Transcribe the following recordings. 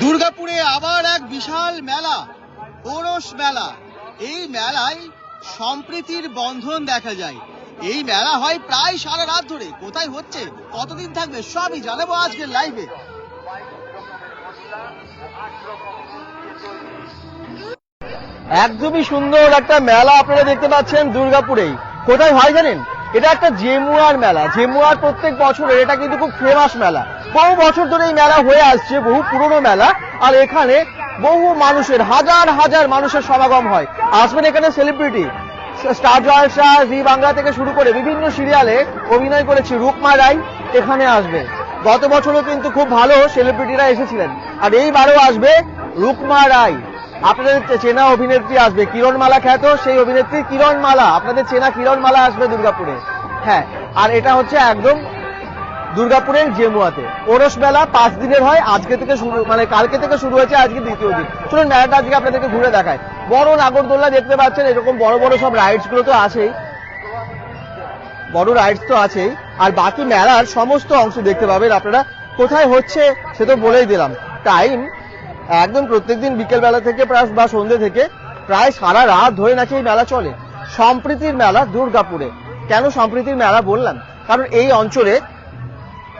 দুর্গাপুরে আবার এক বিশাল মেলা, ওরস মেলা। এই মেলায় সম্প্রীতির বন্ধন দেখা যায়। এই মেলা হয় প্রায় সারা রাত ধরে। কোথায় হচ্ছে, কতদিন থাকবে, সবই জানাবো আজকের লাইভে। একদমই সুন্দর একটা মেলা আপনারা দেখতে পাচ্ছেন দুর্গাপুরেই। কোথায় হয় জানেন? এটা একটা জেমুয়ার মেলা। জেমুয়ার প্রত্যেক বছরের এটা কিন্তু খুব ফেমাস মেলা। বহু বছর ধরে এই মেলা হয়ে আসছে, বহু পুরনো মেলা। আর এখানে বহু মানুষের, হাজার হাজার মানুষের সমাগম হয়। আসবেন এখানে সেলিব্রিটি, স্টার জলসা, জি বাংলা থেকে শুরু করে বিভিন্ন সিরিয়ালে অভিনয় করেছি রুকমা রায় এখানে আসবে। গত বছরও কিন্তু খুব ভালো সেলিব্রিটিরা এসেছিলেন, আর এইবারও আসবে রুকমা রায়। আপনাদের চেনা অভিনেত্রী আসবে, কিরণমালা খ্যাত সেই অভিনেত্রী কিরণমালা, আপনাদের চেনা কিরণমালা আসবে দুর্গাপুরে। হ্যাঁ, আর এটা হচ্ছে একদম দুর্গাপুরের জেমুয়াতে। ওরস মেলা 5 দিনের হয়। আজকে থেকে শুরু, মানে কালকে থেকে শুরু হয়েছে, আজকে দ্বিতীয় দিন। চলুন মেলাটা আজকে আপনাদেরকে ঘুরে দেখায়। বড় নাগরদোল্লা দেখতে পাচ্ছেন, এরকম বড় বড় সব রাইডস গুলো তো আছেই, বড় রাইডস তো আছেই। আর বাকি মেলার সমস্ত অংশ দেখতে পাবেন আপনারা। কোথায় হচ্ছে সে তো বলেই দিলাম। টাইম একদম প্রত্যেকদিন বিকেল বেলা থেকে প্রায় বা সন্ধ্যে থেকে প্রায় সারা রাত ধরে নাকি এই মেলা চলে। সম্প্রীতির মেলা দুর্গাপুরে। কেন সম্প্রীতির মেলা বললাম? কারণ এই অঞ্চলে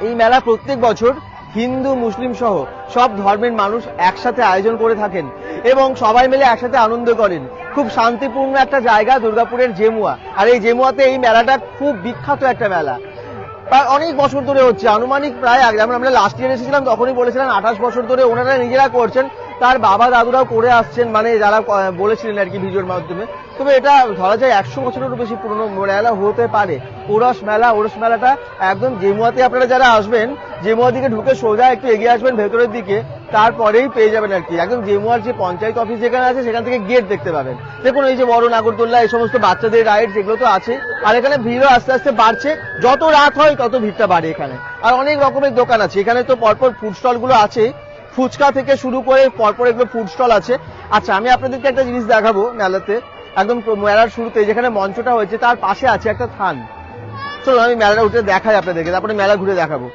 এই মেলা প্রত্যেক বছর হিন্দু মুসলিম সহ সব ধর্মের মানুষ একসাথে আয়োজন করে থাকেন এবং সবাই মিলে একসাথে আনন্দ করেন। খুব শান্তিপূর্ণ একটা জায়গা দুর্গাপুরের জেমুয়া। আর এই জেমুয়াতে এই মেলাটা খুব বিখ্যাত একটা মেলা। প্রায় অনেক বছর ধরে হচ্ছে, আনুমানিক প্রায়, যেমন আমরা লাস্ট ইয়ার এসেছিলাম তখনই বলেছিলেন 28 বছর ধরে ওনারা নিজেরা করছেন। তার বাবা দাদুরাও করে আসছেন, মানে যারা বলেছিলেন আর কি ভিডিওর মাধ্যমে। তবে এটা ধরা যায় 100 বছরেরও বেশি পুরনো মেলা হতে পারে। ওরস মেলা, ওরস মেলাটা একদম জেমুয়াতে। আপনারা যারা আসবেন, জেমুয়া দিকে ঢুকে সোজা একটু এগিয়ে আসবেন ভেতরের দিকে, তারপরেই পেয়ে যাবেন আর কি একদম জেমুয়ার যে পঞ্চায়েত অফিস যেখানে আছে সেখান থেকে গেট দেখতে পাবেন। দেখুন এই যে বড় নাগরদোল্লা, এই সমস্ত বাচ্চাদের রাইড যেগুলো তো আছে। আর এখানে ভিড়ও আস্তে আস্তে বাড়ছে, যত রাত হয় তত ভিড়টা বাড়ে এখানে। আর অনেক রকমের দোকান আছে এখানে, তো পরপর ফুড স্টল গুলো আছে, ফুচকা থেকে শুরু করে পরপর এগুলো ফুড স্টল আছে। আচ্ছা, আমি আপনাদেরকে একটা জিনিস দেখাবো মেলাতে। একদম মেলার শুরুতে যেখানে মঞ্চটা হয়েছে তার পাশে আছে একটা থান। চলো আমি মেলাটা উঠে দেখাই আপনাদেরকে, তারপরে মেলা ঘুরে দেখাবো।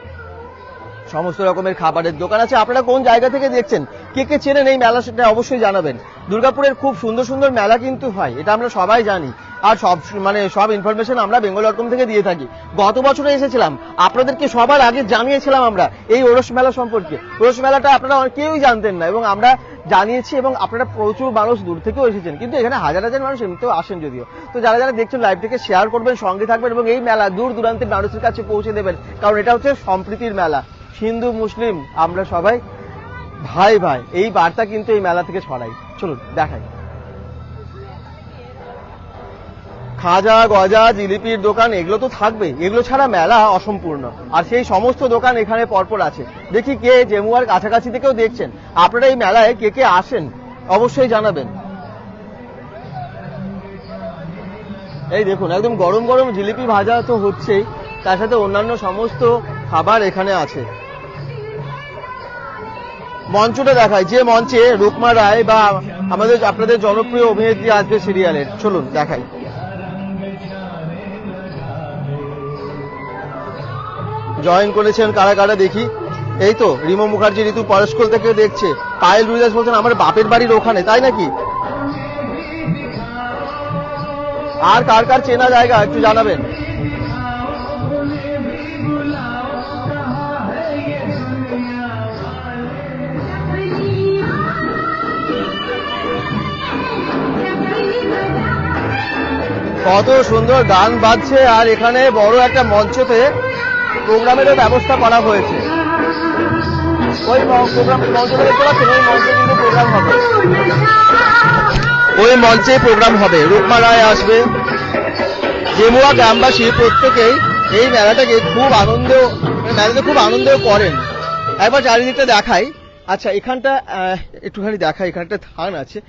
সমস্ত রকমের খাবারের দোকান আছে। আপনারা কোন জায়গা থেকে দেখছেন, কে কে চেনেন এই মেলা, সেটা অবশ্যই জানাবেন। দুর্গাপুরের খুব সুন্দর সুন্দর মেলা কিন্তু হয়, এটা আমরা সবাই জানি। আর সব ইনফরমেশন আমরা bengal.com থেকে দিয়ে থাকি। গত বছরে এসেছিলাম, আপনাদেরকে সবার আগে জানিয়েছিলাম আমরা এই ওরস মেলা সম্পর্কে। ওরস মেলাটা আপনারা কেউই জানতেন না এবং আমরা জানিয়েছি, এবং আপনারা প্রচুর মানুষ দূর থেকেও এসেছেন। কিন্তু এখানে হাজার হাজার মানুষ এমনিতেও আসেন যদিও। তো যারা যারা দেখছেন লাইভটিকে শেয়ার করবেন, সঙ্গে থাকবেন এবং এই মেলা দূর দূরান্তের মানুষের কাছে পৌঁছে দেবেন। কারণ এটা হচ্ছে সম্প্রীতির মেলা। হিন্দু মুসলিম আমরা সবাই ভাই ভাই, এই বার্তা কিন্তু এই মেলা থেকে ছড়াই। চলুন দেখাই। খাজা, গজা, জিলিপির দোকান এগুলো তো থাকবে, এগুলো ছাড়া মেলা অসম্পূর্ণ। আর সেই সমস্ত দোকান এখানে পরপর আছে। দেখি কে জেমুয়ার কাছাকাছি থেকেও দেখছেন, আপনারা এই মেলায় কে কে আসেন অবশ্যই জানাবেন। এই দেখুন একদম গরম গরম জিলিপি ভাজা তো হচ্ছেই, তার সাথে অন্যান্য সমস্ত খাবার এখানে আছে। মঞ্চটা দেখায়, যে মঞ্চে রুকমা রায় বা আপনাদের জনপ্রিয় অভিনেত্রী আসবে সিরিয়ালের। চলুন দেখাই। জয়েন করেছেন কারা কারা দেখি। এই তো রিমো মুখার্জি, ঋতু পরস্কল থেকে দেখছে। পায়েল রুইদাস বলছেন আমার বাপের বাড়ির ওখানে, তাই নাকি? আর কার কার চেনা জায়গা একটু জানাবেন। কত সুন্দর গান বাজছে, আর এখানে বড় একটা মঞ্চতে প্রোগ্রামেরও ব্যবস্থা করা হয়েছে। ওই মঞ্চটা দেখতে পাচ্ছেন, ওই মঞ্চে কিন্তু প্রোগ্রাম হবে, ওই মঞ্চে প্রোগ্রাম হবে। রুকমা রায় আসবে। জেমুয়া গ্রামবাসী প্রত্যেকেই এই মেলাটাকে খুব আনন্দ করেন। একবার চারিদিকটা দেখাই। আচ্ছা, এখানটা একটুখানি দেখাই। এখানে একটা থান আছে,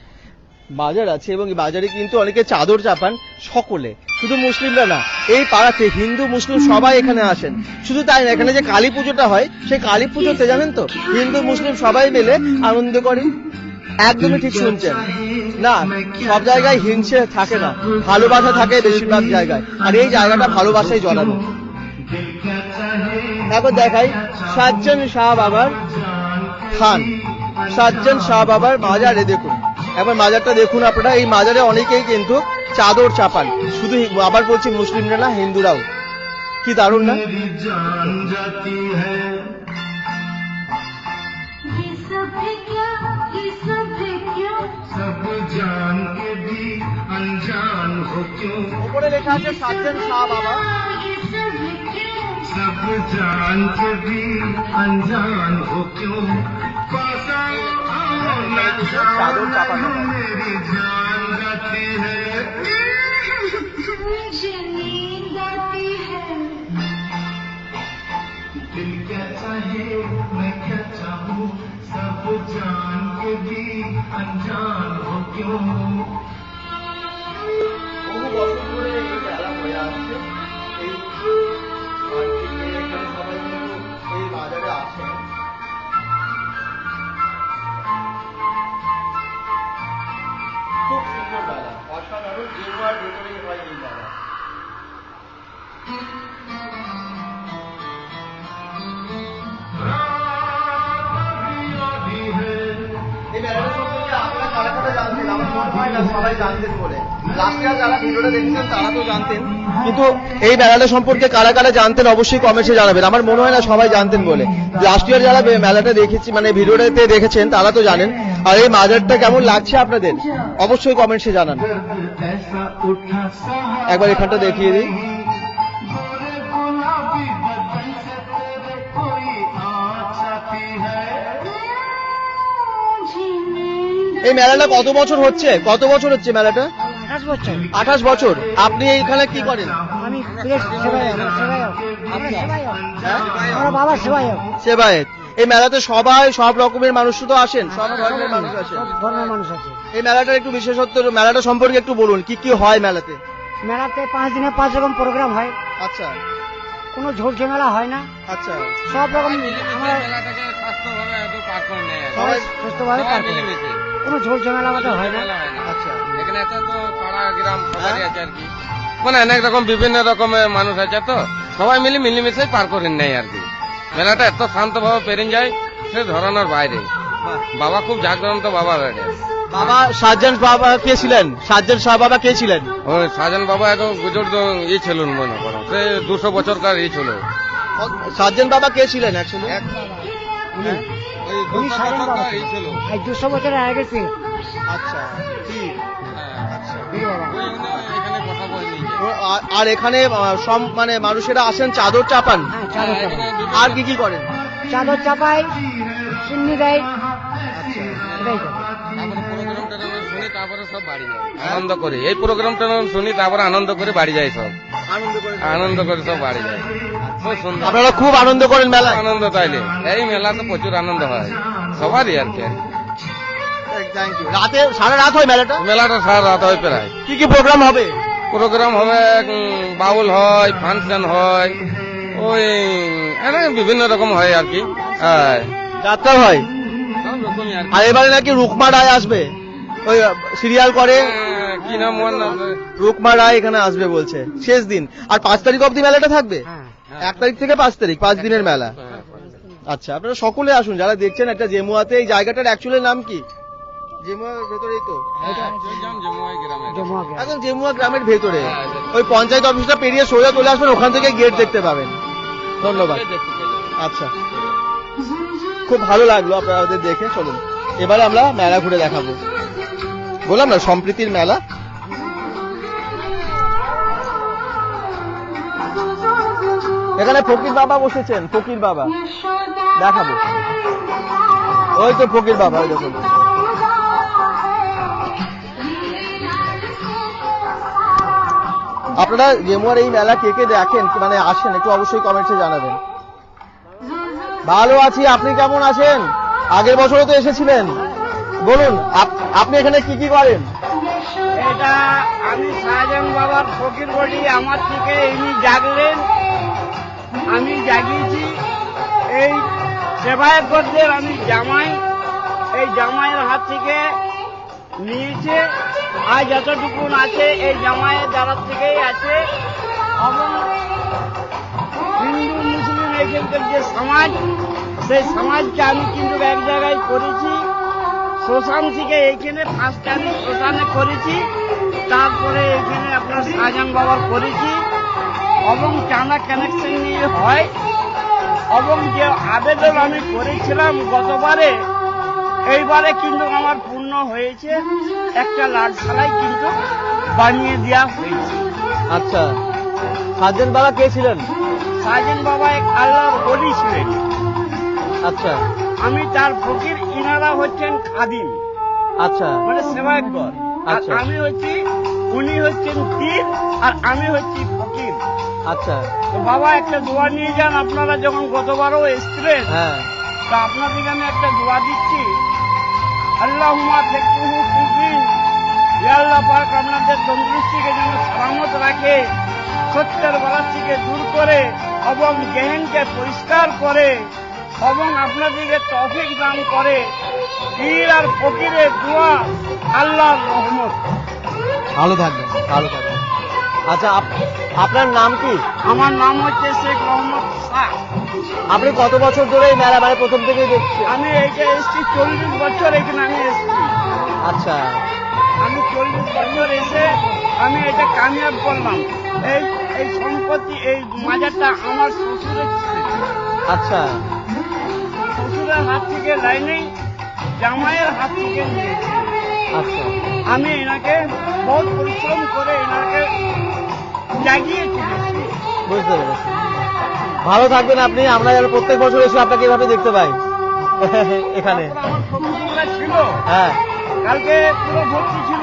বাজার আছে, এবং এই বাজারে কিন্তু অনেকে চাদর চাপান। সকলে, শুধু মুসলিমরা না, এই পাড়াতে হিন্দু মুসলিম সবাই এখানে আসেন। শুধু তাই না, এখানে যে কালী পুজোটা হয় সেই কালী পুজোতে জানেন তো হিন্দু মুসলিম সবাই মিলে আনন্দ করে। একদমই ঠিক শুনছেন না, সব জায়গায় হিংসে থাকে না, ভালোবাসা থাকে বেশিরভাগ জায়গায়। আর এই জায়গাটা ভালোবাসায় জড়ানো। একবার দেখাই সাজ্জান শাহ বাবার থান। সাজ্জান শাহ বাবার মাজারে দেখুন, একবার মাজারটা দেখুন আপনারা। এই মাজারে অনেকেই কিন্তু চাদর চাপান, শুধু আবার বলছি মুসলিমরা না, হিন্দুরাও। কি দারুণ না? উপরে লেখা আছে সাজ্জান শাহ বাবা। सब जान के भी अनजान हो क्यों, पास आओ ना जाओ, मेरी जान जाती है, मुझे नींद आती है, दिल क्या चाहे मैं क्या चाहूँ, सब जान के भी अनजान हो क्यों। বহু বছর ধরে এই মেলা হয়ে আসছে। সবাই কিন্তু এই বাজারে আসেন। খুব সুন্দর মেলা, অসাধারণ। জেনুয়ার ভেতরেই হয় এই মেলা। এই মেলাটা সম্পর্কে আপনারা কারা কারা জানতেন? আমার মনে হয় না সবাই জানতেন বলে। লাস্ট ইয়ার যারা ভিডিওটা দেখছেন তারা তো জানতেন, কিন্তু এই মেলাটা সম্পর্কে কারা কারা জানতেন অবশ্যই কমেন্টে জানাবেন। আমার মনে হয় না সবাই জানতেন বলে। লাস্ট ইয়ার যারা মেলাটা দেখেছি, মানে ভিডিওটাতে দেখেছেন, তারা তো জানেন। আর এই মাজারটা কেমন লাগছে আপনাদের অবশ্যই কমেন্টে জানান। একবার এখানটা দেখিয়ে দিই। এই মেলাটা কত বছর হচ্ছে? কত বছর হচ্ছে মেলাটা? 28 বছর। 28 বছর। আপনি এইখানে কি করেন? আমি বাবার সেবায়ক। সেবায়েত। এই মেলাতে সবাই সব রকমের মানুষ তো আসেন, সব ধর্মের মানুষ আসেন। সব ধর্মের মানুষ আছে। এই মেলাটার একটু বিশেষত্ব, মেলাটা সম্পর্কে একটু বলুন, কি কি হয় মেলাতে? মেলাতে 5 দিনে 5 রকম প্রোগ্রাম হয়। আচ্ছা কোনো ঝোল ঝামেলা হয় না, আচ্ছা। সব রকম আমরা মেলাটাকে স্বাস্থ্যভাবে এত পার করে নেয় আর কি। সবাই সুস্থভাবে পার করি। মিলেমিশে। কোনো ঝোল ঝামেলা আমাদের হয় না। ঝামেলা হয় না। আচ্ছা। এখানে এত তো পাড়া গ্রাম সবারই আছে আর কি, মানে অনেক রকম বিভিন্ন রকমের মানুষ আছে, তো সবাই মিলে মিলেমিশে পার করে নেয় আর কি। মেলাটা এত শান্তভাবে পেরিয়ে যায়, সে ধরানোর বাইরে। বাবা খুব জাগ্রন্ত বাবা এটা। বাবা সাজ্জান বাবা কে ছিলেন? সাজ্জান শাহ বাবা কে ছিলেন? ওই সাজান বাবা এক গুজর ই ছিলেন মনে করো, সে 200 বছরকার ই ছিল। সাজ্জান বাবা কে ছিলেন অ্যাকচুয়ালি? ওই উনি 200 সাজান বাবা বছরকার ই ছিল। এই 200 বছরের আগে ছিল। আচ্ছা ঠিক। হ্যাঁ। আচ্ছা। এই বাবা। ওই এখানে কথা বলে আর এখানে সব মানে মানুষেরা আসেন চাদর চাপান, হ্যাঁ, চাদর চাপাই। আর কি কি করেন? চাদর চাপাই, চিন্নি দেয়, আচ্ছা। এটাই করে। তারপরে প্রোগ্রামটা শুনি, তারপরে সব বাড়ি যায় আনন্দ করে। এই প্রোগ্রামটা শুনি, তারপরে আনন্দ করে বাড়ি যায় সব। আনন্দ করে আনন্দ করে সব বাড়ি যায়। খুব সুন্দর আপনারা খুব আনন্দ করেন মেলায়? আনন্দ তাইলে এই মেলা তো প্রচুর আনন্দ হয় সবারই আর কি। Thank you. রাতে সারা রাত হয় মেলাটা? মেলাটা সারা রাত হয় প্রায়। কি কি প্রোগ্রাম হবে? প্রোগ্রাম হবে, বাউল হয়, ফাংশন হয়, ওই বিভিন্ন রকম হয় আর কি। হ্যাঁ, যাত্রা হয়। সব রকমই আর কি। আর এবারে নাকি রুকমা রায় আসবে, ওই সিরিয়াল করে। কি নাম ওর নাম? রুকমা রায় এখানে আসবে বলছে শেষ দিন। আর 5 তারিখ অবধি মেলাটা থাকবে? হ্যাঁ। 1 তারিখ থেকে 5 তারিখ, 5 দিনের মেলা। আচ্ছা, আপনারা সকলে আসুন যারা দেখছেন একটা জেমুয়াতে। এই জায়গাটার অ্যাকচুয়ালি নাম কি? জেমুয়ার ভেতরেই তো? জমুয়াই গ্রামে। জমুয়া গ্রাম। একদম জেমুয়া গ্রামের ভেতরে। ওই পঞ্চায়েত অফিসটা পেরিয়ে সোজা চলে আসবেন, ওখান থেকে গেট দেখতে পাবেন। ধন্যবাদ। আচ্ছা, খুব ভালো লাগলো আপনাদের দেখে। চলুন এবারে আমরা মেলা ঘুরে দেখাবো। বললাম না সম্প্রীতির মেলা। এখানে ফকির বাবা বসেছেন, ফকির বাবা দেখাবো। ওই তো ফকির বাবা, ওই দেখুন। আপনারা জেমুয়ার এই মেলা কে কে দেখেন, মানে আসেন, একটু অবশ্যই কমেন্টে জানাবেন। ভালো আছি, আপনি কেমন আছেন? আগের বছরও তো এসেছিলেন। বলুন আপনি এখানে কি কি করেন? এটা আমি শাহজাহান বাবার ফকির বলি, আমার থেকে ইনি জাগলেন, আমি জাগিয়েছি। এই সেবায়তদের আমি জামাই, এই জামাইয়ের হাত থেকে নিয়েছে। আজ যতটুকু আছে এই জামাইয়ের দ্বারা থেকেই আছে। এবং হিন্দু মুসলিম এখানকার যে সমাজ, সেই সমাজকে আমি কিন্তু এক জায়গায় করেছি, শ্মশান থেকে এইখানে ফার্স্টে আমি শ্মশানে করেছি, তারপরে এখানে আপনার শাহজাহান বাবার করেছি, এবং চাঁদা কানেকশন নিয়ে হয়, এবং যে আবেদন আমি করেছিলাম গতবারে, এইবারে কিন্তু আমার পূর্ণ হয়েছে, একটা লাটসালাই কিন্তু বানিয়ে দেওয়া হয়েছে। আচ্ছা, শাহজাহান বাবা কে ছিলেন? শাহজাহান বাবা এক আল্লাহর ওলি ছিলেন। আচ্ছা আমি তার ফকির, ইনারা হচ্ছেন খাদিম, আচ্ছা মানে সেবায়তগণ, আর আচ্ছা। আমি হচ্ছি, উনি হচ্ছেন পীর, আর আমি হচ্ছি ফকির। আচ্ছা তো বাবা একটা দোয়া নিয়ে যান, আপনারা যখন গতবারও এসছিলেন, হ্যাঁ তা আপনাদেরকে আমি একটা দোয়া দিচ্ছি। আল্লাহুম্মা ফিকহুহু ফিদ্দীন, ইয়া আল্লাহ পাক আপনাদের তন্দুরুস্তিকে যেন সালামত রাখে, সত্যের বালাসিকে দূর করে, এবং জেহেনকে পরিষ্কার করে, এবং আপনাদেরকে তৌফিক দান করে। পীর আর ফকিরের দোয়া, আল্লাহর রহমত। ভালো থাকবেন, ভালো থাকবেন। আচ্ছা আপনার নাম কি? আমার নাম হচ্ছে শেখ মোহাম্মদ শাহ। আপনি কত বছর ধরে এই মেলা মানে প্রথম থেকে দেখছেন? আমি এইটা এসছি 40 বছর, এখানে আমি এসছি। আচ্ছা আমি 40 বছর এসে আমি এটা কামিয়াব করলাম। এই এই সম্পত্তি, এই মাজারটা আমার শ্বশুরের ছিল। আচ্ছা শ্বশুরের হাত থেকে লাইনে, জামাইয়ের হাত থেকে নিয়েছি। আচ্ছা আমি এনাকে বহুত পরিশ্রম করে এনাকে জাগিয়ে তুলেছি। বুঝতে পেরেছি। ভালো থাকবেন আপনি। আমরা যেন প্রত্যেক বছর এসে আপনাকে এভাবে দেখতে পাই এখানে। তারপরে আমার ফকিরগুলো ছিল, হ্যাঁ কালকে পুরো ভর্তি ছিল।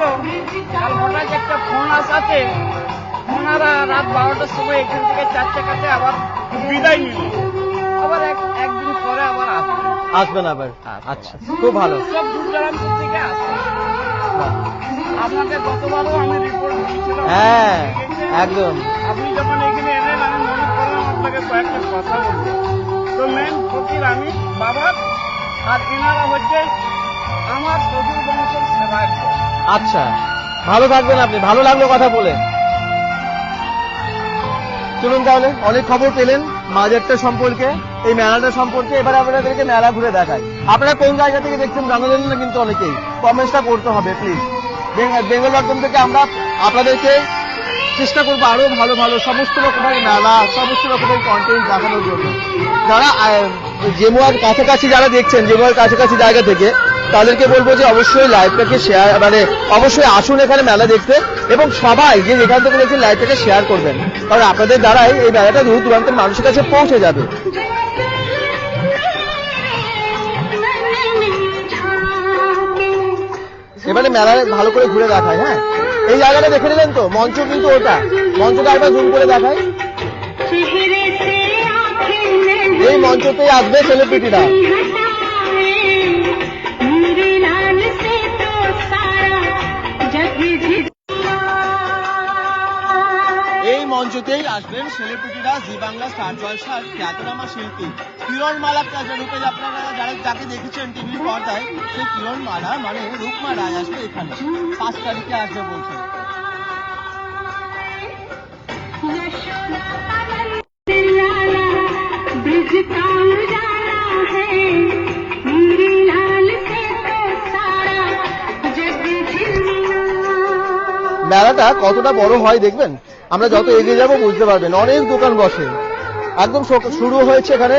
কাল হঠাৎ একটা ফোন আসাতে ওনারা রাত 12টার সময় এখান থেকে 4 টাকাতে আবার বিদায় নিল। আবার একদিন পরে আবার আসবে। আসবেন আবার? আচ্ছা, খুব ভালো। সব দূর দূরান্ত থেকে আসে। আপনাকে গতবারও আমি রিপোর্ট দিয়েছিলাম। হ্যাঁ একদম। আপনি যখন এখানে এলেন, আমি মনে করলাম আপনাকে কয়েকটা কথা বলবো। তো মেন ফকির আমি বাবার, আর এনারা হচ্ছে আমার শ্বশুর বংশের সেবায়ত। আচ্ছা, ভালো থাকবেন আপনি। ভালো লাগলো কথা বলে। চলুন তাহলে, অনেক খবর পেলেন মাজারটা সম্পর্কে, এই মেলাটা সম্পর্কে। এবার আপনাদেরকে মেলা ঘুরে দেখাই। আপনারা কোন জায়গা থেকে দেখছেন জানালেন না কিন্তু অনেকেই, কমেন্টসটা করতে হবে প্লিজ। বেঙ্গল ডট কম থেকে আমরা আপনাদেরকে চেষ্টা করবো আরো ভালো ভালো সমস্ত রকমের মেলা, সমস্ত রকমের কন্টেন্ট দেখানোর জন্য। যারা জেমুয়ার কাছাকাছি যারা দেখছেন, জেমুয়ার কাছাকাছি জায়গা থেকে, তাদেরকে বলবো যে অবশ্যই লাইভটাকে শেয়ার, মানে অবশ্যই আসুন এখানে মেলা দেখতে, এবং সবাই যে যেখান থেকে দেখছেন লাইভটাকে শেয়ার করবেন, কারণ আপনাদের দ্বারাই এই মেলাটা দূর দূরান্তের মানুষের কাছে পৌঁছে যাবে। এবারে মেলা ভালো করে ঘুরে দেখায়। হ্যাঁ, এই জায়গাটা দেখে নিলেন তো, মঞ্চ কিন্তু ওটা, মঞ্চটা একবার জুম করে দেখায়। এই মঞ্চতেই আসবে সেলিব্রিটিরা। এই মঞ্চতেই আসবেন সেলিব্রিটিরা, জি বাংলা স্টার জলসার খ্যাতনামা শিল্পী কিরণ মালা রূপে আপনারা যাকে দেখেছেন টিভির পর্দায়, সেই কিরণ মালা মানে রূপমা রায় আসবে এখানে 5 তারিখে আসবে বলছে। মেলাটা কতটা বড় হয় দেখবেন, আমরা যত এগিয়ে যাব বুঝতে পারবেন। অনেক দোকান বসে, একদম শুরু হয়েছে এখানে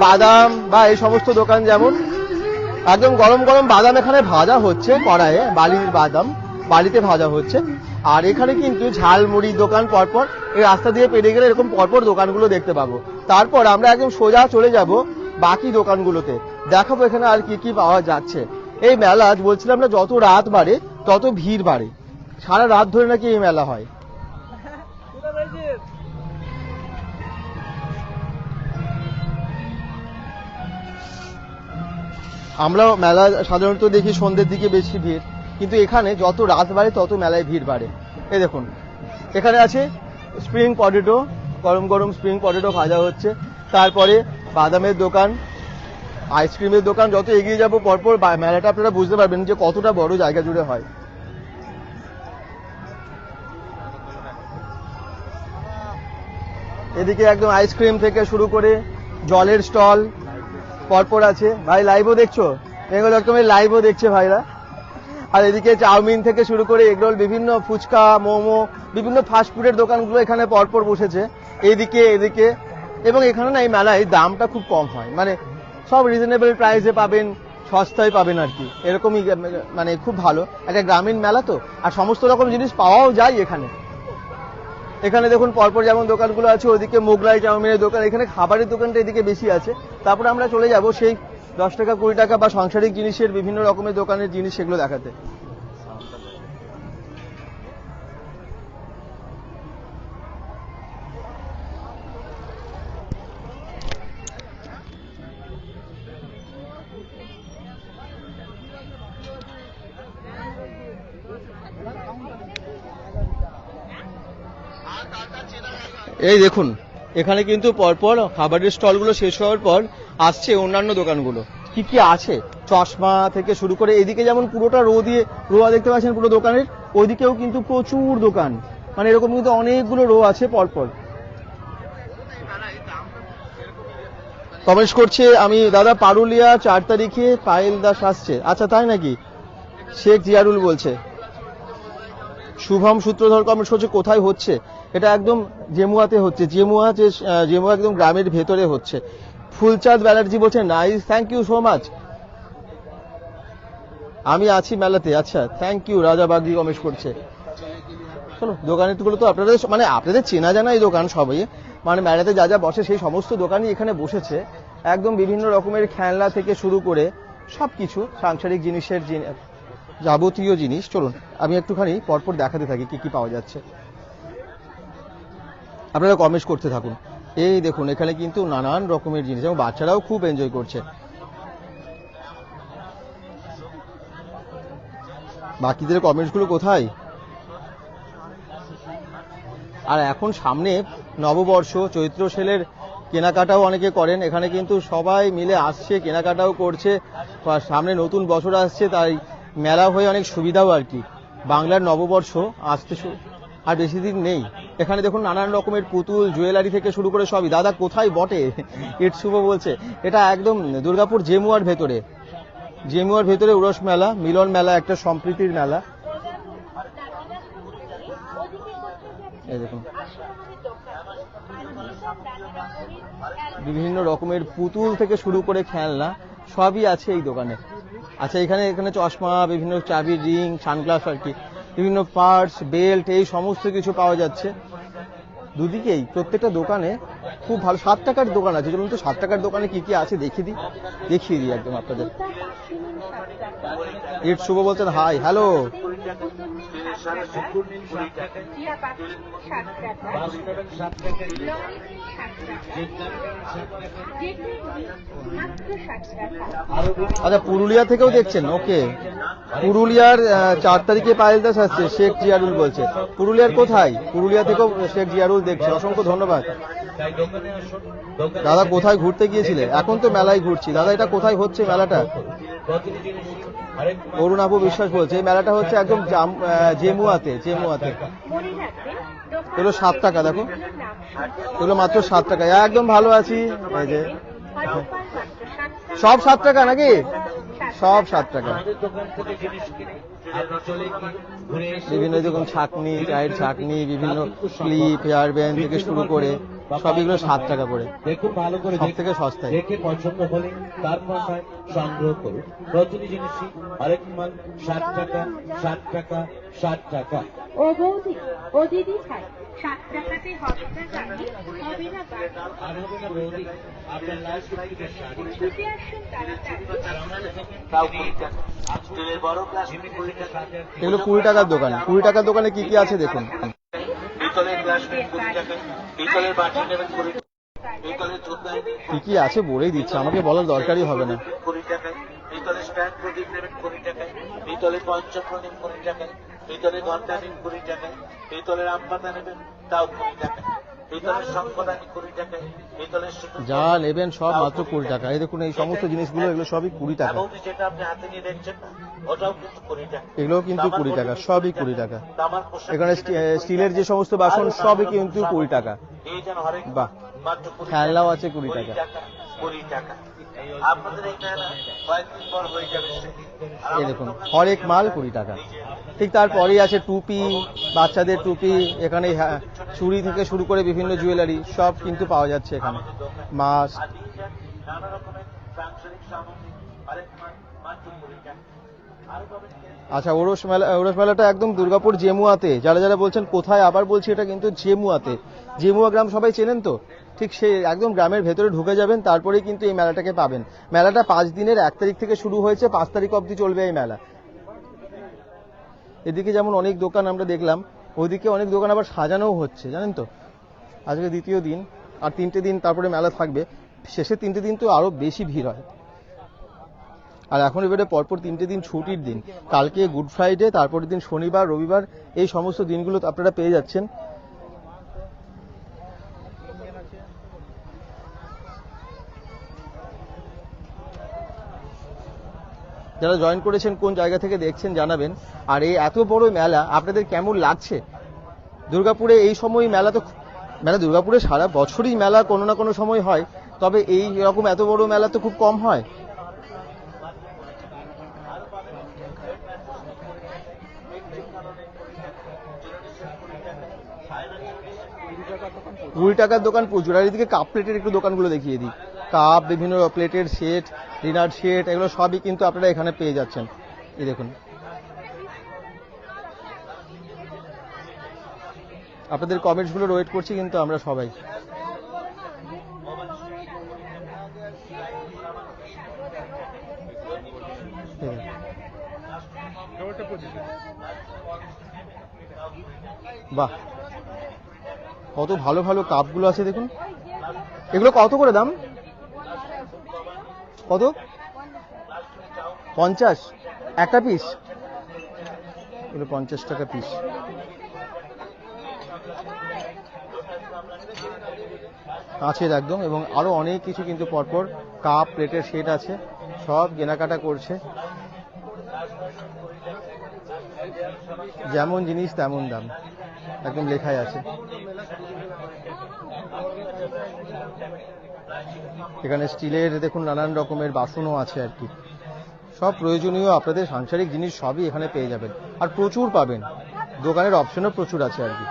বাদাম বা এই সমস্ত দোকান, যেমন একদম গরম গরম বাদাম এখানে ভাজা হচ্ছে কড়াইয়ে, বালির বাদাম বালিতে ভাজা হচ্ছে। আর এখানে কিন্তু ঝালমুড়ি দোকান পরপর, এই রাস্তা দিয়ে পেরিয়ে গেলে এরকম পরপর দোকানগুলো দেখতে পাবো। তারপর আমরা একদম সোজা চলে যাব বাকি দোকানগুলোতে, দেখাবো এখানে আর কি কি পাওয়া যাচ্ছে। এই মেলা বলছিলাম না, যত রাত বাড়ে তত ভিড় বাড়ে, সারা রাত ধরে নাকি এই মেলা হয়। আমরা মেলা সাধারণত দেখি সন্ধ্যের দিকে বেশি ভিড়, কিন্তু এখানে যত রাত বাড়ে তত মেলায় ভিড় বাড়ে। এই দেখুন, এখানে আছে স্প্রিং পটেটো, গরম গরম স্প্রিং পটেটো ভাজা হচ্ছে। তারপরে বাদামের দোকান, আইসক্রিমের দোকান। যত এগিয়ে যাব পরপর মেলাটা আপনারা বুঝতে পারবেন যে কতটা বড় জায়গা জুড়ে হয়। এদিকে একদম আইসক্রিম থেকে শুরু করে জলের স্টল, পরপর আছে। ভাই লাইভও দেখছো? বেঙ্গল.com লাইভও দেখছে ভাইরা। আর এদিকে চাউমিন থেকে শুরু করে এগরোল, বিভিন্ন ফুচকা, মোমো, বিভিন্ন ফাস্টফুডের দোকানগুলো এখানে পরপর বসেছে এদিকে এদিকে। এবং এখানে না এই মেলায় দামটা খুব কম হয়, মানে সব রিজনেবল প্রাইসে পাবেন, সস্তায় পাবেন আর কি, এরকমই মানে খুব ভালো একটা গ্রামীণ মেলা তো। আর সমস্ত রকম জিনিস পাওয়াও যায় এখানে। এখানে দেখুন পরপর যেমন দোকানগুলো আছে, ওদিকে মোগলাই চাউমিনের দোকান, এখানে খাবারের দোকানটা এদিকে বেশি আছে। তারপরে আমরা চলে যাব সেই 10 টাকা 20 টাকা বা সাংসারিক জিনিসের বিভিন্ন রকমের দোকানের জিনিস সেগুলো দেখাতে। এই দেখুন এখানে কিন্তু পরপর খাবারের স্টলগুলো শেষ হওয়ার পর আসছে অন্যান্য দোকানগুলো। কি কি আছে, চশমা থেকে শুরু করে এদিকে যেমন পুরোটা রোয়া দেখতে পাচ্ছেন পুরো দোকানের, ওইদিকেও কিন্তু প্রচুর দোকান, মানে এরকম কিন্তু অনেকগুলো রো আছে পরপর। কমেন্ট করছে আমি দাদা পারুলিয়া 4 তারিখে পায়েল দাস আসছে। আচ্ছা তাই নাকি? শেখ জিয়ারুল বলছে। শুভম সূত্রধর কমেন্ট করছে কোথায় হচ্ছে? এটা একদম জেমুয়াতে হচ্ছে। জেমুয়া একদম গ্রামের ভেতরে হচ্ছে। ফুলচাঁদ ব্যানার্জি বলছে nice, thank you so much. আমি আছি মেলাতে। আচ্ছা থ্যাংক ইউ। রাজা বাগদি কমেন্ট করছে। চলো দোকানগুলো তো আপনাদের চেনা জানা এই দোকান সবাই, মানে মেলাতে যা যা বসে সেই সমস্ত দোকানই এখানে বসেছে। একদম বিভিন্ন রকমের খেলনা থেকে শুরু করে সবকিছু সাংসারিক জিনিসের যাবতীয় জিনিস। চলুন আমি একটুখানি পরপর দেখাতে থাকি কি কি পাওয়া যাচ্ছে, আপনারা কমেন্ট করতে থাকুন। এই দেখুন এখানে কিন্তু নানান রকমের জিনিস এবং বাচ্চারাও খুব এনজয় করছে। বাকিদের কমেন্টসগুলো কোথায়? আর এখন সামনে নববর্ষ, চৈত্র সেলের কেনাকাটাও অনেকে করেন। এখানে কিন্তু সবাই মিলে আসছে, কেনাকাটাও করছে। সামনে নতুন বছর আসছে, তাই মেলা হয়ে অনেক সুবিধাও আর কি। বাংলার নববর্ষ আসতে আর বেশি দিন নেই। এখানে দেখুন নানান রকমের পুতুল, জুয়েলারি থেকে শুরু করে সবই। দাদা কোথায় বটে? ইট শুভ বলছে এটা একদম দুর্গাপুর জেমুয়ার ভেতরে উরস মেলা, মিলন মেলা, একটা সম্প্রীতির মেলা। এই দেখুন বিভিন্ন রকমের পুতুল থেকে শুরু করে খেলনা সবই আছে এই দোকানে। আচ্ছা এখানে চশমা, বিভিন্ন চাবির রিং, সানগ্লাস আর কি, বিভিন্ন পার্টস, বেল্ট, এই সমস্ত কিছু পাওয়া যাচ্ছে দুদিকেই। প্রত্যেকটা দোকানে খুব ভালো। 7 টাকার দোকান আছে। চলুন তো 7 টাকার দোকানে কি কি আছে দেখিয়ে দিই একদম আপনাদের। ইট শুভ বলছেন হাই, হ্যালো। আচ্ছা পুরুলিয়া থেকেও দেখছেন? ওকে, পুরুলিয়ার 4 তারিখে পায়েল দাস আসছে, শেখ জিয়ারুল বলছে। পুরুলিয়ার কোথায়? পুরুলিয়া থেকেও শেখ জিয়ারুল দেখছে, অসংখ্য ধন্যবাদ। দাদা কোথায় ঘুরতে গিয়েছিলে? এখন তো মেলায় ঘুরছি। দাদা এটা কোথায় হচ্ছে মেলাটা? অরুণ আপু বিশ্বাস বলছে এই মেলাটা হচ্ছে একদম জেমুয়াতে। এগুলো 7 টাকা, দেখো এগুলো মাত্র 7 টাকা। একদম ভালো আছি। এই যে সব 7 টাকা নাকি? সব 7 টাকা। বিভিন্ন রকম ছাকনি, চায়ের ছাকনি, বিভিন্ন ক্লিপ, হেয়ার ব্যান্ড থেকে শুরু করে সবগুলো 7 টাকা করে। দেখুন ভালো করে, সব থেকে সস্তায়। দেখে পছন্দ হলে তারপর সংগ্রহ করুন। প্রতিটি জিনিসই আরেক মাল 7 টাকা, 7 টাকা, 7 টাকা। ও বৌদি, ও দিদি ভাই, 7 টাকাতে হবে না জানি, হবে না বাড়ি। আর হবে না বৌদি, আপনার লাল সুতির শাড়ি। ছুটে আসুন তাড়াতাড়ি। এগুলো 20 টাকার দোকান। 20 টাকার দোকানে কি কি আছে দেখুন। পিতলের গ্লাস নেবেন 20 টাকা, পিতলের বাটি নেবেন 20 টাকা, পিতলের ধূপদান কি কি আছে বলেই দিচ্ছে, আমাকে বলার দরকারই হবে না। 20 টাকা, পিতলের স্ট্যান্ড প্রদীপ নেবেন 20 টাকা, পিতলের পঞ্চপ্রদীপ 20 টাকা, পিতলের ঘন্টা নেবেন 20 টাকা, পিতলের আমপাতা নেবেন তাও 20 টাকা, পিতলের শঙ্খদানি 20 টাকা, পিতলের যা নেবেন সব মাত্র 20 টাকা। এই দেখুন এই সমস্ত জিনিসগুলো, এগুলো সবই 20 টাকা। যেটা আপনি হাতে নিয়ে দেখছেন না, ওটাও কিন্তু 20 টাকা। এগুলো কিন্তু 20 টাকা, সবই 20 টাকা। তামার পোশাক এখানে স্টিলের যে সমস্ত বাসন সবই কিন্তু 20 টাকা। এই যেন হরেক বাহ, মাত্র 20 খেলনাও আছে 20 টাকা। 20 টাকা। আপনাদের এই মেলা কয়েকদিন পর হয়ে যাবে স্মৃতি। আর এই আমার দেখুন দোকানে হরেক মাল 20 টাকা। ঠিক তারপরেই আছে টুপি, বাচ্চাদের টুপি, এখানে চুড়ি থেকে শুরু করে বিভিন্ন জুয়েলারি সব কিন্তু পাওয়া যাচ্ছে এখানে, মাস্ক। আর ডিজাইন নানা রকমের সাংসারিক সামগ্রী হরেক মাল মাত্র 20 টাকা। আরো পাবেন আচ্ছা, ওরস মেলাটা একদম দুর্গাপুর জেমুয়াতে। যারা যারা বলছেন কোথায়, আবার বলছি এটা কিন্তু জেমুয়াতে। জেমুয়া গ্রাম সবাই চেনেন তো, ঠিক সেই একদম গ্রামের ভেতরে ঢুকে যাবেন, তারপরেই কিন্তু এই মেলাটাকে পাবেন। মেলাটা 5 দিনের, 1 তারিখ থেকে শুরু হয়েছে, 5 তারিখ অবধি চলবে এই মেলা। এদিকে যেমন অনেক দোকান আমরা দেখলাম, ওইদিকে অনেক দোকান আবার সাজানোও হচ্ছে, জানেন তো। আজকে দ্বিতীয় দিন, আর 3টে দিন তারপরে মেলা থাকবে। শেষের 3টে দিন তো আরো বেশি ভিড় হয়। আর এখন এবারে পরপর 3টে দিন ছুটির দিন, কালকে গুড ফ্রাইডে, তারপরের দিন শনিবার, রবিবার, এই সমস্ত দিনগুলো আপনারা পেয়ে যাচ্ছেন। যারা জয়েন করেছেন কোন জায়গা থেকে দেখছেন জানাবেন। আর এই এত বড় মেলা আপনাদের কেমন লাগছে? দুর্গাপুরে এই সময় মেলা তো, মেলা দুর্গাপুরে সারা বছরই মেলা কোনো না কোনো সময় হয়, তবে এই রকম এত বড় মেলা তো খুব কম হয়। $20 দোকান প্রচুর। আর এদিকে কাপ প্লেটের একটু দোকানগুলো দেখিয়ে দিই। কাপ, বিভিন্ন প্লেটের সেট, ডিনার সেট, এগুলো সবই কিন্তু আপনারা এখানে পেয়ে যাচ্ছেন। এই দেখুন, আপনাদের কমেন্টসগুলো ওয়েট করছি কিন্তু আমরা সবাই। বাহ, কত ভালো ভালো কাপগুলো আছে দেখুন। এগুলো কত করে দাম? কত? 50 একটা পিস? এগুলো 50 টাকা পিস। কাঁচের একদম, এবং আরো অনেক কিছু কিন্তু পরপর কাপ প্লেটের সেট আছে, সব কেনাকাটা করছে। যেমন জিনিস তেমন দাম, একদম লেখাই আছে। এখানে স্টিলের দেখুন নানান রকমের বাসনও আছে আর কি। সব প্রয়োজনীয় আপনাদের সাংসারিক জিনিস সবই এখানে পেয়ে যাবেন, আর প্রচুর পাবেন। দোকানের অপশনও প্রচুর আছে আর কি।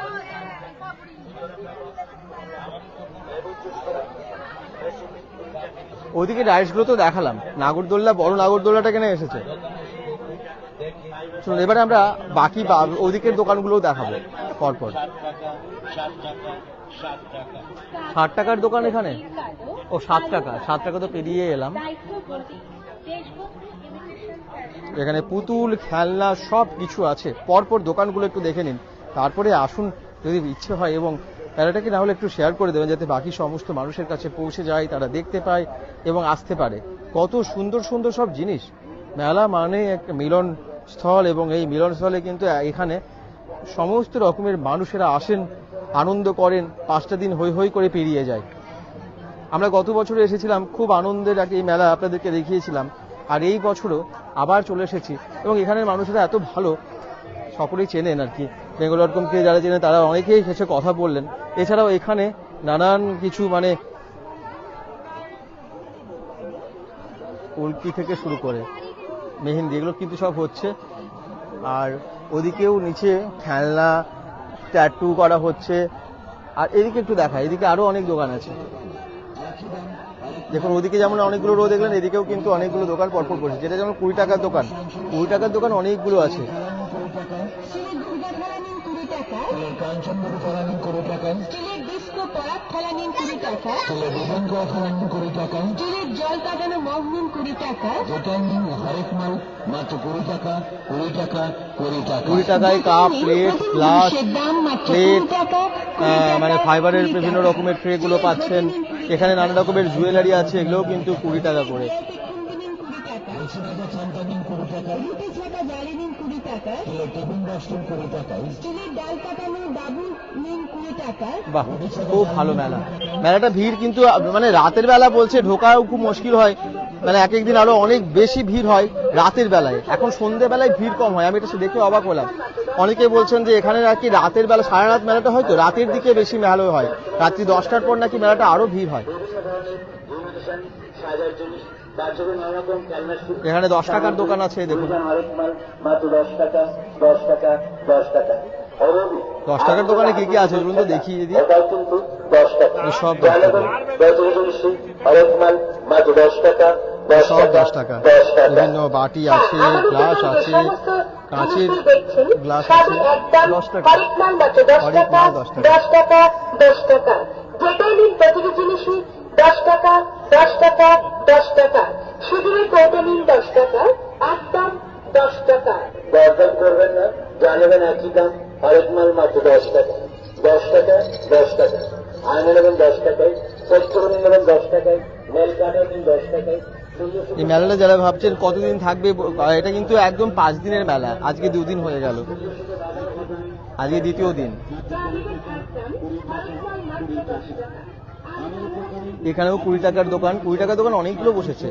ওইদিকে রাইডসগুলো তো দেখালাম, নাগরদোল্লা, বড় নাগরদোল্লাটা কেন এসেছে। শুনুন, এবারে আমরা বাকি ওদিকের দোকানগুলোও দেখাবো পরপর। 60 টাকার দোকান এখানে? ও 7 টাকা, 7 টাকা তো পেরিয়ে এলাম। এখানে পুতুল, খেলনা সব কিছু আছে। পরপর দোকানগুলো একটু দেখে নিন, তারপরে আসুন যদি ইচ্ছে হয়, এবং মেলাটাকে না হলে একটু শেয়ার করে দেবেন, যাতে বাকি সমস্ত মানুষের কাছে পৌঁছে যায়, তারা দেখতে পায় এবং আসতে পারে। কত সুন্দর সুন্দর সব জিনিস। মেলা মানে একটা মিলন স্থল, এবং এই মিলনস্থলে কিন্তু এখানে সমস্ত রকমের মানুষেরা আসেন, আনন্দ করেন। 5টা দিন হই হই করে পেরিয়ে যায়। আমরা গত বছরে এসেছিলাম, খুব আনন্দের এই মেলা আপনাদেরকে দেখিয়েছিলাম, আর এই বছরও আবার চলে এসেছি। এবং এখানের মানুষেরা এত ভালো, সকলেই চেনেন আর কি। বেঙ্গল.com-কে যারা চেনেন তারা অনেকেই এসে কথা বললেন। এছাড়াও এখানে নানান কিছু মানে কলকি থেকে শুরু করে মেহেন্দি, এগুলো কিন্তু সব হচ্ছে। আর ওদিকেও নিচে খেলনা, ট্যাটু করা হচ্ছে। আর এদিকে একটু দেখা, এদিকে আরো অনেক দোকান আছে দেখুন। ওদিকে যেমন অনেকগুলো রো দেখলেন, এদিকেও কিন্তু অনেকগুলো দোকান পরপর করছে। যেটা যেমন 20 টাকার দোকান, 20 টাকার দোকান অনেকগুলো আছে। জল কাটানো মগ নিন 20 টাকা। হরেক মাল মাত্র 20 টাকা, 20 টাকা, 20 টাকা। 20 টাকায় কাপ, প্লেট, গ্লাস, প্লেট, মানে ফাইবারের বিভিন্ন রকমের ট্রে গুলো পাচ্ছেন। এখানে নানা রকমের জুয়েলারি আছে, এগুলোও কিন্তু 20 টাকা করে। বাহ, খুব ভালো মেলা। মেলাটা ভিড় কিন্তু মানে রাতের বেলা বলছে ঢোকাও খুব মুশকিল হয়, মানে এক একদিন আরো অনেক বেশি ভিড় হয় রাতের বেলায়। এখন সন্ধ্যে বেলায় ভিড় কম হয়, আমি এটা দেখে অবাক হলাম। অনেকে বলছেন যে এখানে নাকি রাতের বেলা, সারা রাত মেলাটা হয়তো রাতের দিকে বেশি মেলা হয়, রাত্রি 10টার পর নাকি মেলাটা আরো ভিড় হয়। বাচ্চাদের নানা রকম খেলনা এখানে 10 টাকার দোকান আছে, দেখুন হরেক মাল মাত্র 10 টাকা 10 টাকা 10 টাকা। 10 টাকার দোকানে কি কি আছে বলুন তো দেখি দিদি। এটাও কিন্তু 10 টাকা। সব 10 টাকা। হরেক মাল মাত্র 10 টাকা 10 সব টাকা 10 টাকা। 10 টাকা। বিভিন্ন বাটি আছে, গ্লাস আছে, কাঁচের গ্লাস আছে, 10 টাকা। হরেক মাল 10 টাকা। 10 টাকা 10 টাকা। যেটাই নিন প্রতিটি জিনিসই 10 টাকা 10 টাকা 10 টাকা। শুধু কৌটো নিন 10 টাকা, একদম 10 টাকা। দরদাম করবেন না, জানাবেন একই দাম। হরেক মাল মাত্র 10 টাকা 10 টাকা 10 টাকা। আয়না নেবেন 10 টাকায়, পত্রগুলি নেবেন 10 টাকায়, নেল কাটার দিন 10 টাকায়। এই মেলাটা যারা ভাবছেন কতদিন থাকবে, এটা কিন্তু একদম 5 দিনের মেলা। আজকে 2 দিন হয়ে গেল, আজকে দ্বিতীয় দিন। এখানেও 20 টাকার দোকান, 20 টাকার দোকান অনেকগুলো বসেছে।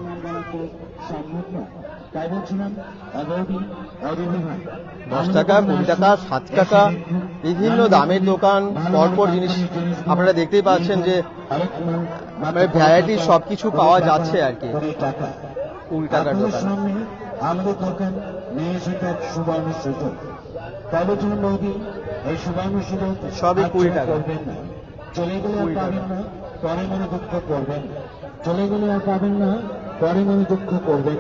10 টাকা 20 টাকা 7 টাকা বিভিন্ন দামের দোকান, পরপর জিনিস আপনারা দেখতেই পাচ্ছেন যে ভ্যারাইটির সবকিছু পাওয়া যাচ্ছে আর কি। 20 টাকার দোকান। আমাদের দোকান নিয়ে এসেছে সুবর্ণ সুযোগ। তবে নদী এই সুবর্ণ সুযোগ সবই 20 টাকা। করবেন না, চলে গেলে আর পাবেন না, পরে মনে দুঃখ করবেন। চলে গেলে আর পাবেন না, পরে মনে দুঃখ করবেন।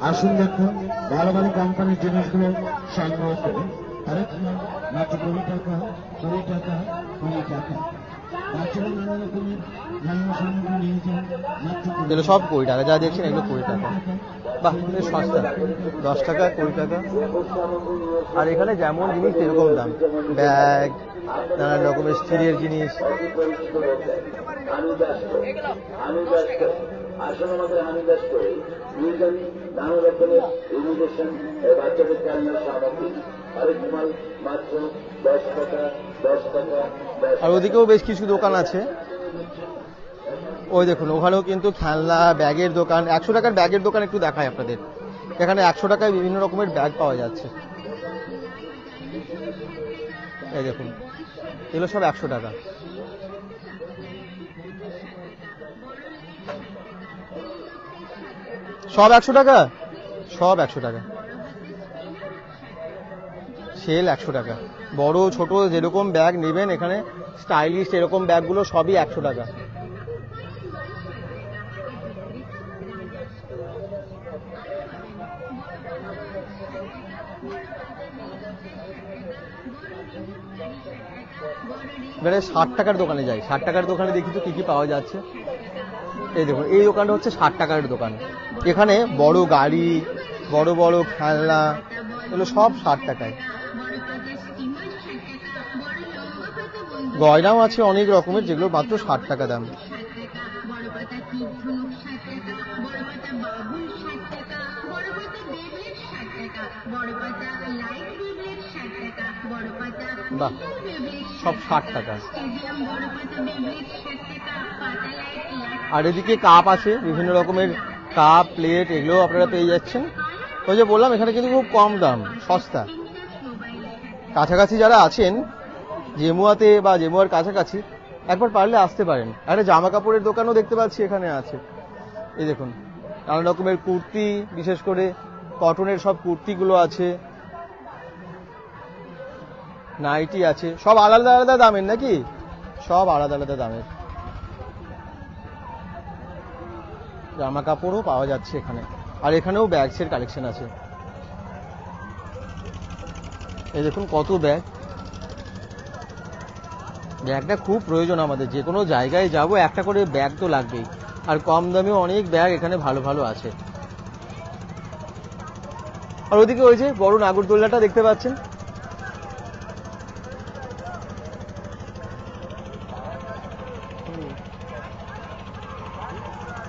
আসুন দেখুন ভালো ভালো কোম্পানির জিনিসগুলো সংগ্রহ করুন। আরেক মাত্র 20 টাকা 20 টাকা 20 টাকা। বাচ্চারা নানা রকমের খেলনা সামগ্রী নিয়ে যান মাত্র এগুলো সব 20 টাকা, যা দেখছেন এগুলো 20 টাকা। বাহ, বেশ সস্তা। 10 টাকা 20 টাকা। আর এখানে যেমন জিনিস সেরকম দাম, ব্যাগ, নানান রকমের স্টিলের জিনিস। আসলে আমাদের আনুদাস করে নানা রকমের ইমিটেশন বাচ্চাদের খেলনার সামগ্রী। আরেক মাল মাত্র 10 টাকা 10 টাকা 10 আর ওদিকেও বেশ কিছু দোকান আছে। ওই দেখুন ওখানেও কিন্তু খেলনা, ব্যাগের দোকান। 100 টাকার ব্যাগের দোকান একটু দেখায় আপনাদের। এখানে 100 টাকায় বিভিন্ন রকমের ব্যাগ পাওয়া যাচ্ছে। এই দেখুন এগুলো সব 100 টাকা। সব 100 টাকা, সব 100 টাকা। সেল 100 টাকা। বড় ছোট যেরকম ব্যাগ নেবেন এখানে, স্টাইলিশ এরকম ব্যাগগুলো সবই 100 টাকা। এবারে 60 টাকার দোকানে যাই। 60 টাকার দোকানে দেখি তো কি কি পাওয়া যাচ্ছে। এই দেখুন এই দোকানটা হচ্ছে 60 টাকার দোকান। এখানে বড় গাড়ি, বড় বড় খেলনা, এগুলো সব 60 টাকায়। গয়নাও আছে অনেক রকমের, যেগুলো মাত্র 60 টাকা দাম। বাহ, সব 60 টাকা। আর এদিকে কাপ আছে, বিভিন্ন রকমের কাপ, প্লেট, এগুলো আপনারা পেয়ে যাচ্ছেন। ওই যে বললাম এখানে কিন্তু খুব কম দাম, সস্তা। কাছাকাছি যারা আছেন জেমুয়াতে বা জেমুয়ার কাছাকাছি, একবার পারলে আসতে পারেন। একটা জামা কাপড়ের দোকানও দেখতে পাচ্ছি এখানে আছে। এই দেখুন নানা রকমের কুর্তি, বিশেষ করে কটনের সব কুর্তিগুলো আছে, নাইটি আছে। সব আলাদা আলাদা দামের নাকি? সব আলাদা আলাদা দামের জামা কাপড়ও পাওয়া যাচ্ছে এখানে। আর এখানেও ব্যাগসের কালেকশন আছে। এই দেখুন কত ব্যাগ। ব্যাগটা খুব প্রয়োজন আমাদের, যে কোনো জায়গায় যাব একটা করে ব্যাগ তো লাগবেই। আর কম দামেও অনেক ব্যাগ এখানে ভালো ভালো আছে। আর ওদিকে ওই যে বড় নাগরদোলনাটা দেখতে পাচ্ছেন,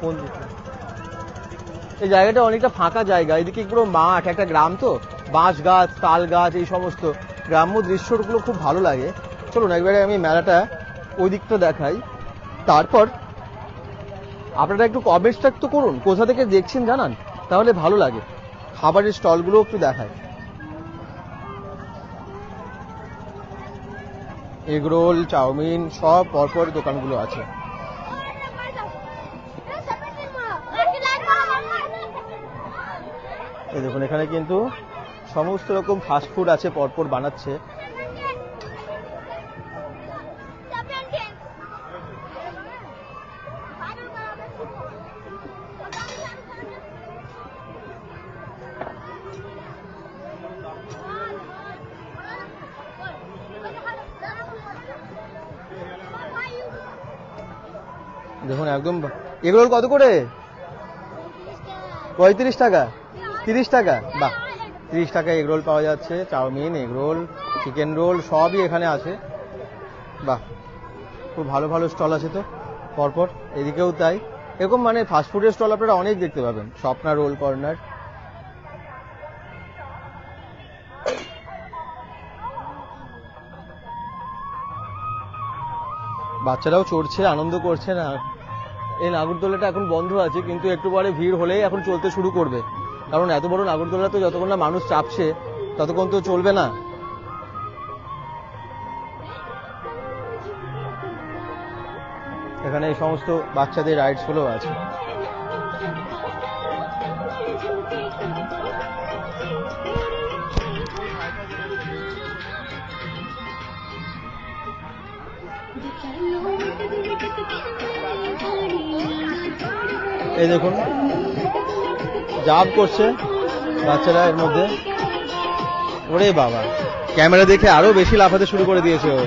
কোন দিকে? এই জায়গাটা অনেকটা ফাঁকা জায়গা, এদিকে পুরো মাঠ, একটা গ্রাম তো, বাঁশ গাছ, তাল গাছ, এই সমস্ত গ্রাম্য দৃশ্যগুলো খুব ভালো লাগে। চলুন একবারে আমি মেলাটা ওই দিকটা দেখাই, তারপর আপনারা একটু কমেন্টটা তো করুন, কোথা থেকে দেখছেন জানান, তাহলে ভালো লাগে। খাবারের স্টলগুলো একটু দেখায়। এগরোল, চাউমিন সব পরপর দোকানগুলো আছে। এই দেখুন এখানে কিন্তু সমস্ত রকম ফাস্ট ফুড আছে, পরপর বানাচ্ছে। দেখুন একদম। এগুলোর কত করে? 35 টাকা, 30 টাকা। বাহ, 30 টাকা এগরোল পাওয়া যাচ্ছে, চাউমিন, এগরোল, চিকেন রোল সবই এখানে আছে। বাহ, খুব ভালো ভালো স্টল আছে তো পরপর, এদিকেও তাই। এরকম মানে ফাস্টফুডের স্টল আপনারা অনেক দেখতে পাবেন, স্বপ্না রোল কর্নার। বাচ্চারাও চড়ছে, আনন্দ করছে না। এই নাগরদোলাটা এখন বন্ধ আছে, কিন্তু একটু পরে ভিড় হলেই এখন চলতে শুরু করবে, কারণ এত বড় নাগরদোলা তো যতক্ষণ না মানুষ চাপছে ততক্ষণ তো চলবে না। এখানে এই সমস্ত বাচ্চাদের রাইডস গুলো আছে। এই দেখুন জাম্প করছে বাচ্চারা এর মধ্যে। ওরে বাবা, ক্যামেরা দেখে আরো বেশি লাফাতে শুরু করে দিয়েছে ও।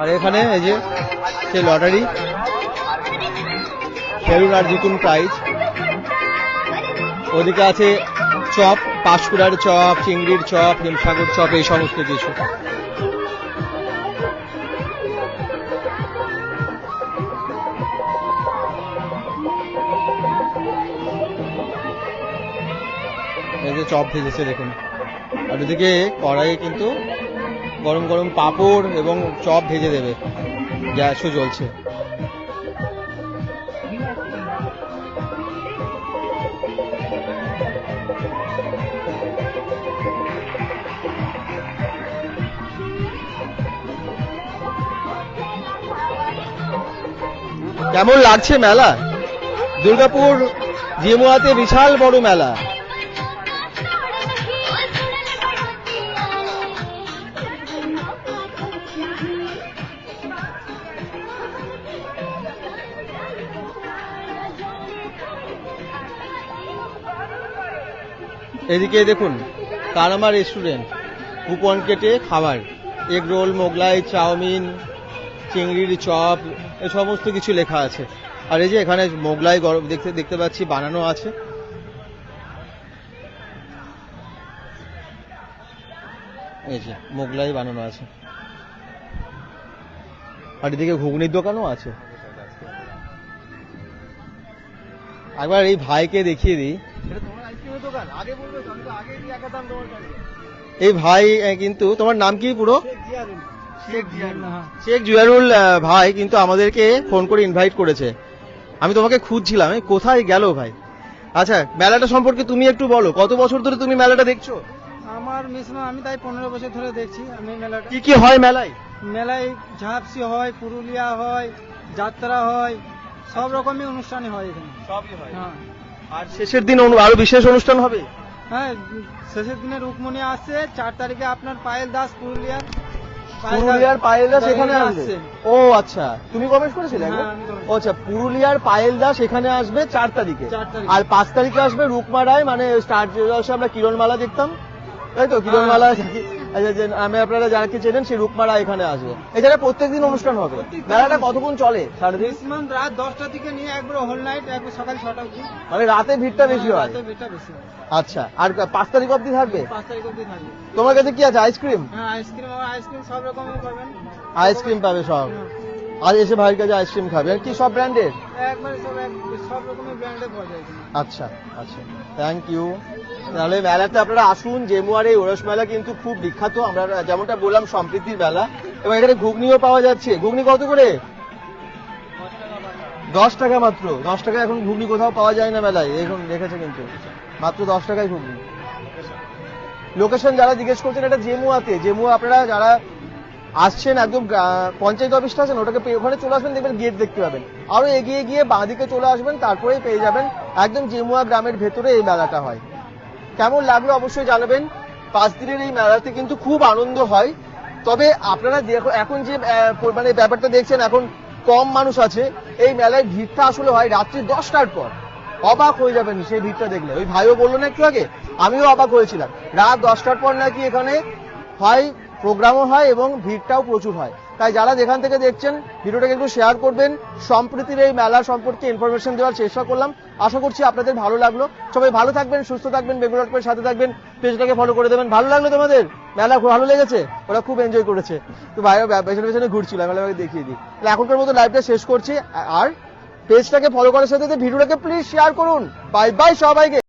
আর এখানে এই যে সে লটারি, খেলুন আর জিতুন প্রাইজ। ওদিকে আছে চপ, পাঁশকুড়ার চপ, চিংড়ির চপ, হিমসাগর চপ, এই সমস্ত কিছু। এই যে চপ ভেজেছে দেখুন, আর ওদিকে কড়াইয়ে কিন্তু গরম গরম পাঁপড় এবং চপ ভেজে দেবে, গ্যাসও জ্বলছে। কেমন লাগছে মেলা? দুর্গাপুর জিএমওয়াতে বিশাল বড় মেলা। এদিকে দেখুন কারামা রেস্টুরেন্ট, কুপন কেটে খাবার, এগ রোল, মোগলাই, চাউমিন, চিংড়ির চপ, এই সমস্ত কিছু লেখা আছে। আর এই যে এখানে মোগলাই গরম দেখতে পাচ্ছি বানানো আছে। এই যে মোগলাই বানানো আছে। আর এদিকে ঘুগনির দোকানও আছে। একবার এই ভাইকে দেখিয়ে দিই। এই ভাই কিন্তু, তোমার নাম কি পুরো? শেখ জুয়ারুল ভাই কিন্তু আমাদেরকে ফোন করে ইনভাইট করেছে। আমি তোমাকে খুঁজছিলাম, কোথায় গেল ভাই? আচ্ছা, মেলাটা সম্পর্কে তুমি একটু বলো, কত বছর ধরে তুমি মেলাটা দেখছো? আমার মিশন আমি তাই 15 বছর ধরে দেখছি আমি মেলাটা। কি কি হয় মেলায়? মেলায় ঝাপসি হয়, পুরুলিয়া হয়, যাত্রা হয়, সব রকমই অনুষ্ঠানই হয় এখানে। সবই হয়। হ্যাঁ, আর শেষের দিন আরো বিশেষ অনুষ্ঠান হবে। হ্যাঁ, শেষের দিনে রুকমণি আসছে, 4 তারিখে আপনার পায়েল দাস পুরুলিয়ার পায়েল দাস এখানে আসবে। ও আচ্ছা, তুমি কমেন্ট করেছিলে? হ্যাঁ, আমি কমেন্ট ও আচ্ছা, পুরুলিয়ার পায়েল দাস এখানে আসবে 4 তারিখে। 4 তারিখে। আর 5 তারিখে আসবে রুকমা রায়, মানে স্টার জলসে আমরা কিরণমালা দেখতাম, তাই তো? কিরণমালা আমি, আপনারা যাকে চেনেন সেই রুকমা রায় এখানে আসবে। এছাড়া প্রত্যেকদিন অনুষ্ঠান হবে। মেলাটা কতক্ষণ চলে? সারাদিন রাত 10টা থেকে নিয়ে একবার হোল নাইট, একবার সকাল 6টা অবধি। মানে রাতে ভিড়টা বেশি হয়। রাতে ভিড়টা বেশি হয়। আচ্ছা, আর 5 তারিখ অবধি থাকবে? 5 তারিখ অবধি থাকবে। তোমার কাছে কি আছে? আইসক্রিম? হ্যাঁ, আইসক্রিম সব রকমের পাবেন। আইসক্রিম পাবে সব। আর এসে ভাইয়ের কাছে আইসক্রিম খাবে। আর কি সব ব্র্যান্ডের? একবারে সব রকমের ব্র্যান্ডে পাওয়া যায় এখানে। আচ্ছা আচ্ছা, থ্যাংক ইউ। তাহলে মেলাতে আপনারা আসুন। জেমুয়ার এই ওরস মেলা কিন্তু খুব বিখ্যাত। আমরা যেমনটা বললাম সম্প্রীতির মেলা, এবং এখানে ঘুগনিও পাওয়া যাচ্ছে। ঘুগনি কত করে? 10 টাকা মাত্র। 10 টাকা এখন ঘুগনি কোথাও পাওয়া যায় না মেলায়, এখন দেখেছে কিন্তু মাত্র 10 টাকায় ঘুগনি। লোকেশন যারা জিজ্ঞেস করছেন, এটা জেমুয়াতে। জেমুয়া আপনারা যারা আসছেন একদম পঞ্চায়েত অফিসটা আছেন ওটাকে ওখানে চলে আসবেন, দেখবেন গেট দেখতে পাবেন। আরো এগিয়ে গিয়ে বাঁদিকে চলে আসবেন, তারপরেই পেয়ে যাবেন একদম জেমুয়া গ্রামের ভেতরে এই মেলাটা হয়। কেমন লাগলো অবশ্যই জানাবেন। 5 দিনের এই মেলাতে কিন্তু খুব আনন্দ হয়। তবে আপনারা এখন যে মানে ব্যাপারটা দেখছেন, এখন কম মানুষ আছে। এই মেলায় ভিড়টা আসলে হয় রাত্রি 10টার পর। অবাক হয়ে যাবেন সেই ভিড়টা দেখলে। ওই ভাইও বললো না একটু আগে, আমিও অবাক হয়েছিলাম। রাত 10টার পর নাকি এখানে হয় প্রোগ্রামও হয় এবং ভিড়টাও প্রচুর হয়। তাই যারা যেখান থেকে দেখছেন ভিডিওটাকে একটু শেয়ার করবেন। সম্প্রীতির এই মেলা সম্পর্কে ইনফরমেশন দেওয়ার চেষ্টা করলাম। আশা করছি আপনাদের ভালো লাগলো। সবাই ভালো থাকবেন, সুস্থ থাকবেন, বেঙ্গল.com সাথে থাকবেন, পেজটাকে ফলো করে দেবেন। ভালো লাগলো তোমাদের? মেলা ভালো লেগেছে? ওরা খুব এনজয় করেছে। তো ভাইও পেছনে পেছনে ঘুরছিল, মেলা দেখিয়ে দিই। তাহলে এখনকার মতো লাইভটা শেষ করছি। আর পেজটাকে ফলো করার সাথে ভিডিওটাকে প্লিজ শেয়ার করুন। বাই বাই সবাইকে।